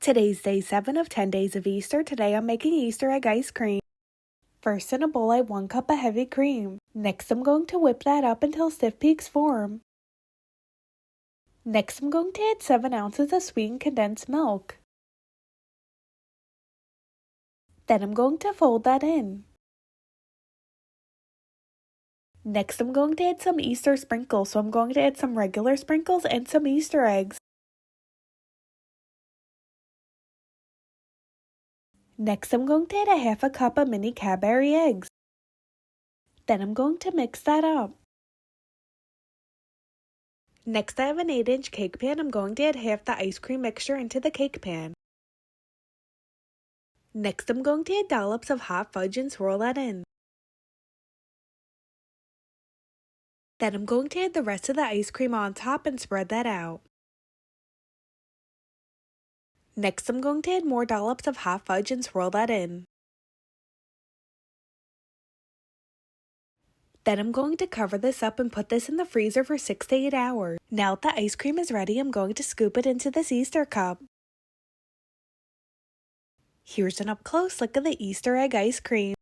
Today's day 7 of 10 days of Easter. Today I'm making Easter egg ice cream. First in a bowl I have 1 cup of heavy cream. Next I'm going to whip that up until stiff peaks form. Next I'm going to add 7 ounces of sweetened condensed milk. Then I'm going to fold that in. Next I'm going to add some Easter sprinkles, so I'm going to add some regular sprinkles and some Easter eggs. Next I'm going to add a half a cup of mini Cadbury eggs. Then I'm going to mix that up. Next I have an 8-inch cake pan. I'm going to add half the ice cream mixture into the cake pan. Next I'm going to add dollops of hot fudge and swirl that in. Then I'm going to add the rest of the ice cream on top and spread that out. Next I'm going to add more dollops of hot fudge and swirl that in. Then I'm going to cover this up and put this in the freezer for 6 to 8 hours. Now that the ice cream is ready, I'm going to scoop it into this Easter cup. Here's an up close look at the Easter egg ice cream.